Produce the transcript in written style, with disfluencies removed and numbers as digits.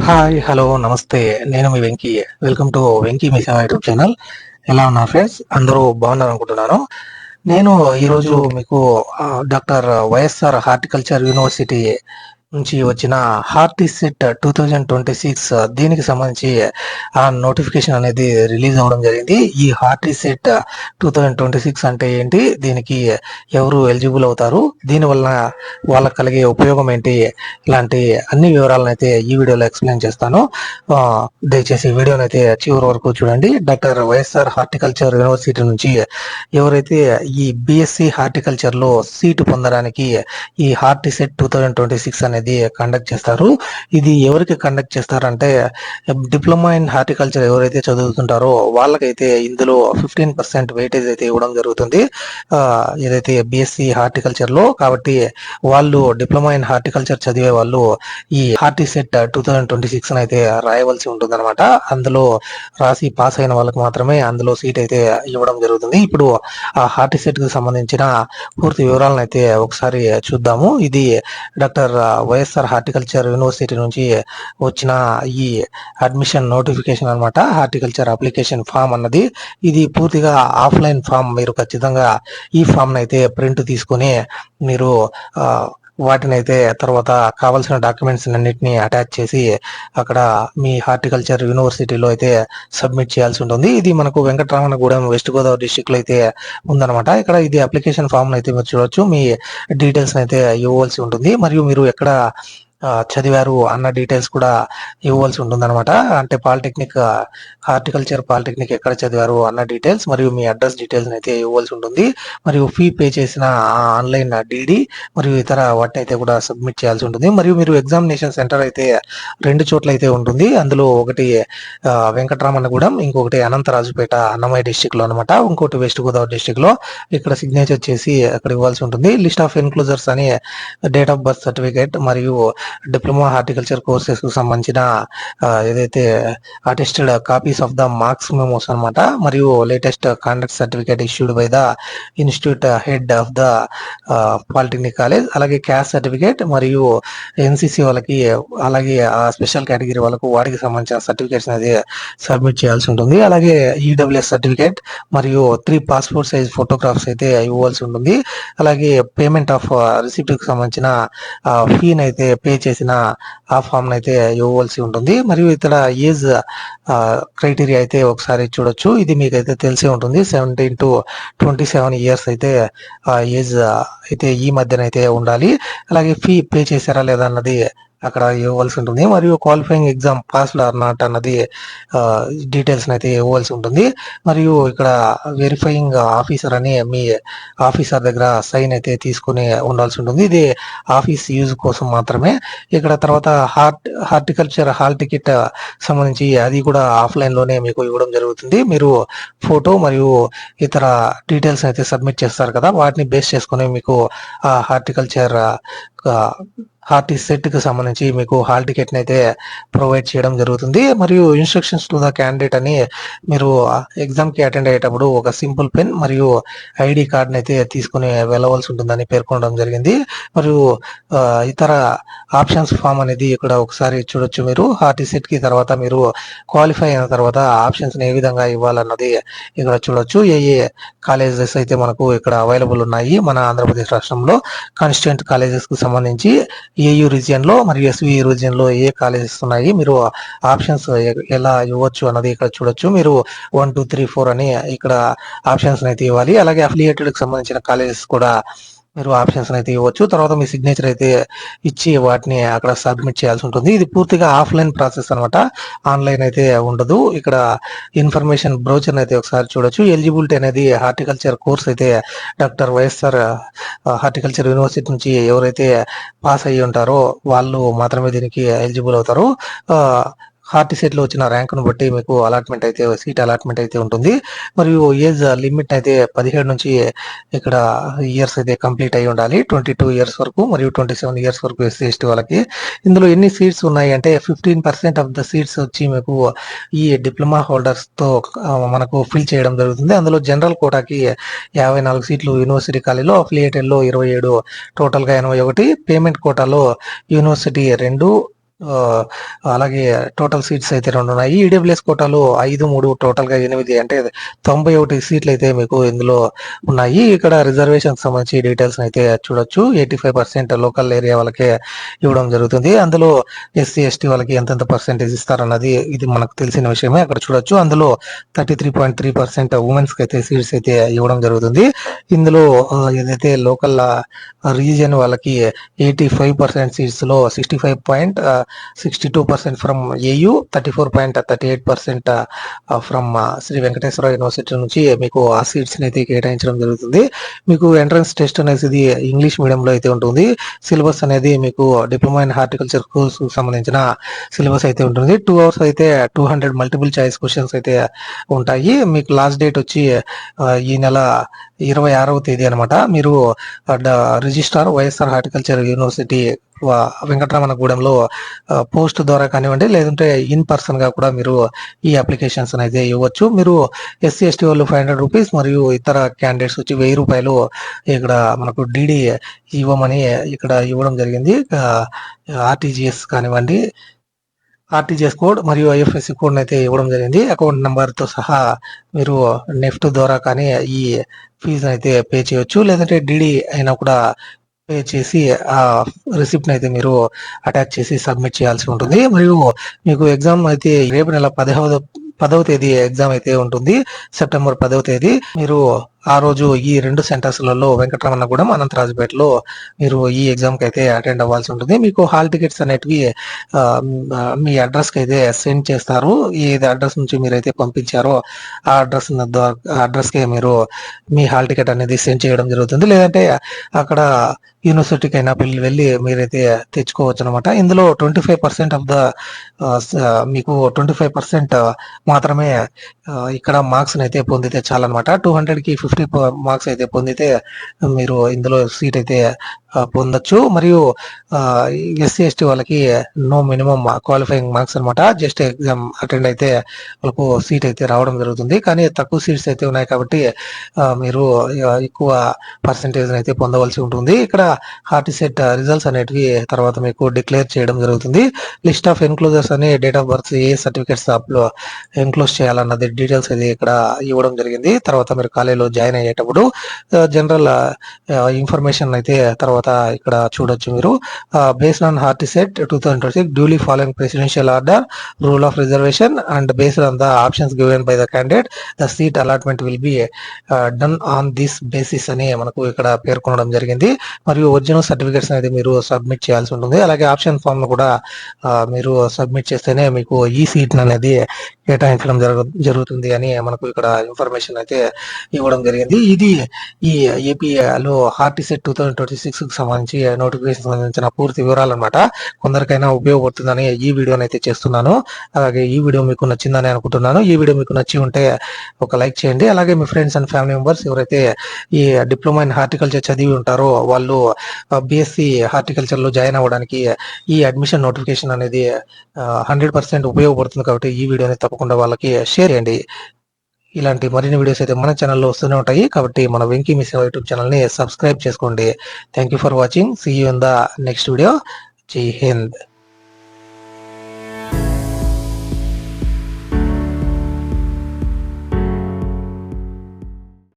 Hi, hello, నమస్తే. నేను మీ Venky. Welcome to Venky మీ సేవ యూట్యూబ్ ఛానల్. ఎలా ఉన్నారు ఫ్రెండ్స్? అందరూ బాగున్నారు అనుకుంటున్నాను. నేను ఈరోజు మీకు డాక్టర్ వైఎస్ఆర్ హార్టికల్చర్ యూనివర్సిటీ నుంచి వచ్చిన హార్టిసెట్ 2026 దీనికి సంబంధించి ఆ నోటిఫికేషన్ అనేది రిలీజ్ అవ్వడం జరిగింది. ఈ హార్టిసెట్ 2026 అంటే ఏంటి, దీనికి ఎవరు ఎలిజిబుల్ అవుతారు, దీనివల్ల వాళ్ళకి కలిగే ఉపయోగం ఏంటి, ఇలాంటి అన్ని వివరాలను అయితే ఈ వీడియోలో ఎక్స్ప్లెయిన్ చేస్తాను. దయచేసి ఈ వీడియోని అయితే చివరి వరకు చూడండి. డాక్టర్ వైఎస్ఆర్ హార్టికల్చర్ యూనివర్సిటీ నుంచి ఎవరైతే ఈ బిఎస్సి హార్టికల్చర్ లో సీటు పొందడానికి ఈ హార్టిసెట్ 2026 అనేది కండక్ట్ చేస్తారు. ఇది ఎవరికి కండక్ట్ చేస్తారంటే డిప్లొమా ఇన్ హార్టికల్చర్ ఎవరైతే చదువుతుంటారో వాళ్ళకైతే ఇందులో 15% వెయిటేజ్ అయితే ఇవ్వడం జరుగుతుంది. ఏదైతే బిఎస్సి హార్టికల్చర్ లో, కాబట్టి వాళ్ళు డిప్లొమా ఇన్ హార్టికల్చర్ చదివే వాళ్ళు ఈ హార్టిసెట్ 2026 అయితే రాయవలసి ఉంటుంది అనమాట. అందులో రాసి పాస్ అయిన వాళ్ళకి మాత్రమే అందులో సీట్ అయితే ఇవ్వడం జరుగుతుంది. ఇప్పుడు ఆ హార్టిసెట్ కి సంబంధించిన పూర్తి వివరాలను అయితే ఒకసారి చూద్దాము. ఇది డాక్టర్ వైఎస్ఆర్ హార్టికల్చర్ యూనివర్సిటీ నుంచి వచ్చిన ఈ అడ్మిషన్ నోటిఫికేషన్ అనమాట. హార్టికల్చర్ అప్లికేషన్ ఫామ్ అన్నది ఇది పూర్తిగా ఆఫ్లైన్ ఫామ్. మీరు ఖచ్చితంగా ఈ ఫామ్ అయితే ప్రింట్ తీసుకొని మీరు వాటిని అయితే తర్వాత కావాల్సిన డాక్యుమెంట్స్ అన్నిటిని అటాచ్ చేసి అక్కడ మీ హార్టికల్చర్ యూనివర్సిటీలో అయితే సబ్మిట్ చేయాల్సి ఉంటుంది. ఇది మనకు వెంకటరామన్నగూడెం వెస్ట్ గోదావరి డిస్టిక్ లో అయితే ఉందన్నమాట. ఇక్కడ ఇది అప్లికేషన్ ఫామ్ అయితే మీరు చూడొచ్చు. మీ డీటెయిల్స్ అయితే ఇవ్వవలసి ఉంటుంది, మరియు మీరు ఎక్కడ చదివారు అన్న డీటెయిల్స్ కూడా ఇవ్వవలసి ఉంటుంది అనమాట. అంటే పాలిటెక్నిక్, హార్టికల్చర్ పాలిటెక్నిక్ ఎక్కడ చదివారు అన్న డీటెయిల్స్ మరియు మీ అడ్రస్ డీటెయిల్స్ అయితే ఇవ్వవలసి ఉంటుంది. మరియు ఫీ పే చేసిన ఆన్లైన్ డిడి మరియు ఇతర వాటిని అయితే కూడా సబ్మిట్ చేయాల్సి ఉంటుంది. మరియు మీరు ఎగ్జామినేషన్ సెంటర్ అయితే 2 చోట్ల అయితే ఉంటుంది. అందులో ఒకటి వెంకటరామన్నగూడెం, ఇంకొకటి అనంతరాజుపేట అన్నమయ్య డిస్టిక్ లో అనమాట, ఇంకోటి వెస్ట్ గోదావరి డిస్టిక్ లో. ఇక్కడ సిగ్నేచర్ చేసి అక్కడ ఇవ్వాల్సి ఉంటుంది. లిస్ట్ ఆఫ్ ఎన్క్లోజర్స్ అని డేట్ ఆఫ్ బర్త్ సర్టిఫికేట్ మరియు డిప్లొమా హార్టికల్చర్ కోర్సెస్ కు సంబంధించిన ఏదైతే attested copies of the marks memos అనమాట, మరియు latest conduct certificate issued by the institute head of the polytechnic college, అలాగే క్యాస్ట్ సర్టిఫికేట్ మరియు ఎన్సిసి వాళ్ళకి, అలాగే స్పెషల్ కేటగిరీ వాళ్ళకు వాటికి సంబంధించిన సర్టిఫికేట్స్ అనేది సబ్మిట్ చేయాల్సి ఉంటుంది. అలాగే ఈడబ్ల్యూఎస్ సర్టిఫికేట్ మరియు 3 పాస్పోర్ట్ సైజ్ ఫోటోగ్రాఫ్స్ అయితే ఇవ్వాల్సి ఉంటుంది. అలాగే పేమెంట్ ఆఫ్ రిసిప్ట్ కి సంబంధించిన ఫీని అయితే పే చేసిన ఆ ఫామ్ అయితే ఇవ్వవలసి ఉంటుంది. మరియు ఇతర ఏజ్ క్రైటీరియా అయితే ఒకసారి చూడొచ్చు. ఇది మీకైతే తెలిసే ఉంటుంది. 17 to 27 ఇయర్స్ అయితే ఏజ్ అయితే ఈ మధ్యన అయితే ఉండాలి. అలాగే ఫీ పే చేశారా లేదా అన్నది అక్కడ ఇవ్వవలసి ఉంటుంది. మరియు qualifying exam passed or not అన్నది డీటెయిల్స్ అయితే ఇవ్వవలసి ఉంటుంది. మరియు ఇక్కడ వెరిఫైయింగ్ ఆఫీసర్ అని మీ ఆఫీసర్ దగ్గర సైన్ అయితే తీసుకుని ఉండాల్సి ఉంటుంది. ఇది ఆఫీస్ యూజ్ కోసం మాత్రమే. ఇక్కడ తర్వాత హార్టికల్చర్ హాల్ టికెట్ సంబంధించి అది కూడా ఆఫ్లైన్ లోనే మీకు ఇవ్వడం జరుగుతుంది. మీరు ఫోటో మరియు ఇతర డీటెయిల్స్ అయితే సబ్మిట్ చేస్తారు కదా, వాటిని బేస్ చేసుకుని మీకు హార్టికల్చర్ హార్టిసెట్ కి సంబంధించి మీకు హాల్ టికెట్ అయితే ప్రొవైడ్ చేయడం జరుగుతుంది. మరియు ఇన్స్ట్రక్షన్స్ టు ద క్యాండిడేట్ అని మీరు ఎగ్జామ్ కి అటెండ్ అయ్యేటప్పుడు ఒక సింపుల్ పెన్ మరియు ఐడి కార్డ్ అయితే తీసుకుని వెళ్ళవలసి ఉంటుందని పేర్కొనడం జరిగింది. మరియు ఇతర ఆప్షన్స్ ఫామ్ అనేది ఇక్కడ ఒకసారి చూడొచ్చు. మీరు హార్టిసెట్ కి తర్వాత మీరు క్వాలిఫై అయిన తర్వాత ఆప్షన్స్ ఏ విధంగా ఇవ్వాలన్నది ఇక్కడ చూడొచ్చు. ఏ కాలేజెస్ అయితే మనకు ఇక్కడ అవైలబుల్ ఉన్నాయి మన ఆంధ్రప్రదేశ్ రాష్ట్రంలో. కాన్స్టిట్యూంట్ కాలేజెస్ కు సంబంధించి ఏయూ రీజియన్ లో మరియు ఎస్వి రీజియన్ లో ఏ కాలేజెస్ ఉన్నాయి, మీరు ఆప్షన్స్ ఎలా ఇవ్వచ్చు అన్నది ఇక్కడ చూడొచ్చు. మీరు 1, 2, 3, 4 అని ఇక్కడ ఆప్షన్స్ అయితే ఇవ్వాలి. అలాగే అఫిలియేటెడ్ కి సంబంధించిన కాలేజెస్ కూడా మీరు ఆప్షన్స్ అయితే ఇవ్వచ్చు. తర్వాత మీ సిగ్నేచర్ అయితే ఇచ్చి వాటిని అక్కడ సబ్మిట్ చేయాల్సి ఉంటుంది. ఇది పూర్తిగా ఆఫ్లైన్ ప్రాసెస్ అనమాట, ఆన్లైన్ అయితే ఉండదు. ఇక్కడ ఇన్ఫర్మేషన్ బ్రోచర్ అయితే ఒకసారి చూడొచ్చు. ఎలిజిబిలిటీ అనేది హార్టికల్చర్ కోర్స్ అయితే డాక్టర్ వైఎస్ఆర్ హార్టికల్చర్ యూనివర్సిటీ నుంచి ఎవరైతే పాస్ అయ్యి ఉంటారో వాళ్ళు మాత్రమే దీనికి ఎలిజిబుల్ అవుతారు. హార్టిసెట్ లో వచ్చిన ర్యాంకును బట్టి మీకు అలాట్మెంట్ అయితే సీట్ అలాట్మెంట్ అయితే ఉంటుంది. మరియు ఏజ్ లిమిట్ అయితే 17 నుంచి ఇక్కడ ఇయర్స్ అయితే కంప్లీట్ అయి ఉండాలి. 22 ఇయర్స్ వరకు మరియు 27 ఇయర్స్ వరకు ఎస్సీ ఎస్టీ వాళ్ళకి. ఇందులో ఎన్ని సీట్స్ ఉన్నాయి అంటే 15% ఆఫ్ ద సీట్స్ వచ్చి మీకు ఈ డిప్లొమా హోల్డర్స్ తో మనకు ఫిల్ చేయడం జరుగుతుంది. అందులో జనరల్ కోటాకి 54 సీట్లు యూనివర్సిటీ కాలేజీలో, అఫిలియేటెడ్ లో 27, టోటల్ గా 81. పేమెంట్ కోటాలో యూనివర్సిటీ 2, అలాగే టోటల్ సీట్స్ అయితే 2 ఉన్నాయి. ఈడబ్ల్యూఎస్ కోటాలో 5, 3 టోటల్‌గా 8 అంటే 91 సీట్లు అయితే మీకు ఇందులో ఉన్నాయి. ఇక్కడ రిజర్వేషన్‌కి సంబంధించి డీటెయిల్స్‌ని అయితే చూడొచ్చు. 85% లోకల్ ఏరియా వాళ్ళకే ఇవ్వడం జరుగుతుంది. అందులో ఎస్సీ, ఎస్టీ వాళ్ళకి ఎంతెంత పర్సెంటేజ్ ఇస్తారన్నది ఇది మనకు తెలిసిన విషయమే. అక్కడ చూడొచ్చు. అందులో 33.3% ఉమెన్స్‌కి అయితే సీట్స్ అయితే ఇవ్వడం జరుగుతుంది. ఇందులో ఏదైతే లోకల్ రీజియన్ వాళ్ళకి 85% సీట్స్‌లో 65.62% from AU, 34.38% from Shri Venkateswara university నుంచి మీకు ఆ సీట్స్‌ని అయితే కేటాయించడం జరుగుతుంది. మీకు ఎంట్రన్స్ టెస్ట్ అనేది ఇంగ్లీష్ మీడియంలో అయితే ఉంటుంది. సిలబస్ అనేది మీకు డిప్లొమా ఇన్ హార్టికల్చర్ కోర్సుకు సంబంధించిన సిలబస్ అయితే ఉంటుంది. 2 అవర్స్ అయితే 200 మల్టిపుల్ చాయిస్ క్వశ్చన్స్ అయితే ఉంటాయి. మీకు లాస్ట్ డేట్ వచ్చి ఈ నెల 26వ తేదీ అనమాట. మీరు రిజిస్ట్రార్ వైఎస్ఆర్ హార్టికల్చర్ యూనివర్సిటీ వెంకటరమణగూడెంలో పోస్ట్ ద్వారా కానివ్వండి, లేదంటే ఇన్ పర్సన్ గా కూడా మీరు ఈ అప్లికేషన్స్ అయితే ఇవ్వచ్చు. మీరు ఎస్సీ, ఎస్టీ వాళ్ళు 500 రూపీస్ మరియు ఇతర క్యాండిడేట్స్ వచ్చి 1000 రూపాయలు ఇక్కడ మనకు డిడి ఇవ్వమని ఇక్కడ ఇవ్వడం జరిగింది. ఆర్టీజీఎస్ కానివ్వండి, ఆర్టీజీఎస్ కోడ్ మరియు ఐఎఫ్ఎస్సి కోడ్ అయితే ఇవ్వడం జరిగింది. అకౌంట్ నెంబర్ తో సహా మీరు నెఫ్ట్ ద్వారా కానీ ఈ ఫీజు అయితే పే చేయొచ్చు, లేదంటే డిడి అయినా కూడా పే చేసి ఆ రిసిప్ట్ అయితే మీరు అటాచ్ చేసి సబ్మిట్ చేయాల్సి ఉంటుంది. మరియు మీకు ఎగ్జామ్ అయితే రేపు నెల 10వ తేదీ ఎగ్జామ్ అయితే ఉంటుంది. సెప్టెంబర్ 10వ తేదీ మీరు ఆ రోజు ఈ 2 సెంటర్స్లలో వెంకటరమణగూడెం, అనంతరాజుపేటలో మీరు ఈ ఎగ్జామ్ కి అయితే అటెండ్ అవ్వాల్సి ఉంటుంది. మీకు హాల్ టికెట్స్ అనేటివి మీ అడ్రస్ కి అయితే సెండ్ చేస్తారు. ఏది అడ్రస్ నుంచి మీరైతే పంపించారో ఆ అడ్రస్ కి మీరు మీ హాల్ టికెట్ అనేది సెండ్ చేయడం జరుగుతుంది. లేదంటే అక్కడ యూనివర్సిటీకి అయినా వెళ్ళి మీరైతే తెచ్చుకోవచ్చు అనమాట. ఇందులో 25% ఆఫ్ ద మీకు 25% మాత్రమే ఇక్కడ మార్క్స్ అయితే పొందితే చాలన్నమాట. 200కి 50 మార్క్స్ అయితే పొందితే మీరు ఇందులో సీట్ అయితే పొందొచ్చు. మరియు ఎస్సీ, ఎస్టీ వాళ్ళకి నో మినిమం క్వాలిఫైయింగ్ మార్క్స్ అనమాట. జస్ట్ ఎగ్జామ్ అటెండ్ అయితే వాళ్ళకు సీట్ అయితే రావడం జరుగుతుంది. కానీ తక్కువ సీట్స్ అయితే ఉన్నాయి కాబట్టి మీరు ఎక్కువ పర్సెంటేజ్ అయితే పొందవలసి ఉంటుంది. ఇక్కడ హార్టిసెట్ రిజల్ట్స్ అనేటివి తర్వాత మీకు డిక్లేర్ చేయడం జరుగుతుంది. లిస్ట్ ఆఫ్ ఎన్క్లోజర్స్ అని date of birth, A certificates enclose చేయాలన్నది డీటెయిల్స్ అది ఇక్కడ ఇవ్వడం జరిగింది. తర్వాత మీరు కాలేజీలో జాయిన్ అయ్యేటప్పుడు జనరల్ ఇన్ఫర్మేషన్ అయితే తర్వాత ఇక్కడ చూడొచ్చు. మీరు based on HORTICET 2026 duly following presidential order, rule of reservation and based on the options given by the candidate the seat allotment will be done on this basis అని మనకు ఇక్కడ పేర్కొనడం జరిగింది. మరియు ఒరిజినల్ సర్టిఫికేట్స్ అనేది మీరు సబ్మిట్ చేయాల్సి ఉంటుంది. అలాగే ఆప్షన్ ఫామ్ ను కూడా మీరు సబ్మిట్ చేస్తేనే మీకు ఈ సీట్ అనేది కేటాయించడం జరుగుతుంది అని మనకు ఇక్కడ ఇన్ఫర్మేషన్ అయితే ఇవ్వడం జరిగింది. ఇది ఈ ఏపీలో హార్టిసెట్ 2026 కి సంబంధించి నోటిఫికేషన్ సంబంధించిన పూర్తి వివరాలు అనమాట. కొందరికైనా ఉపయోగపడుతుందని ఈ వీడియోని అయితే చేస్తున్నాను. అలాగే ఈ వీడియో మీకు నచ్చిందని అనుకుంటున్నాను. ఈ వీడియో మీకు నచ్చి ఉంటే ఒక లైక్ చేయండి. అలాగే మీ ఫ్రెండ్స్ అండ్ ఫ్యామిలీ మెంబర్స్ ఎవరైతే ఈ డిప్లొమా ఇన్ హార్టికల్చర్ చదివి ఉంటారో వాళ్ళు బిఎస్సి హార్టికల్చర్ లో జాయిన్ అవ్వడానికి ఈ అడ్మిషన్ నోటిఫికేషన్ అనేది 100% ఉపయోగపడుతుంది. కాబట్టి ఈ వీడియోని తప్పకుండా వాళ్ళకి షేర్ చేయండి. ఇలాంటి మరిన్ని వీడియోస్ అయితే మన ఛానల్లో వస్తూనే ఉంటాయి. కాబట్టి మన వెంకీ మీ సేవ యూట్యూబ్ ఛానల్ ని సబ్స్క్రైబ్ చేసుకోండి. Thank you for watching. See you in the next video. జై హింద్.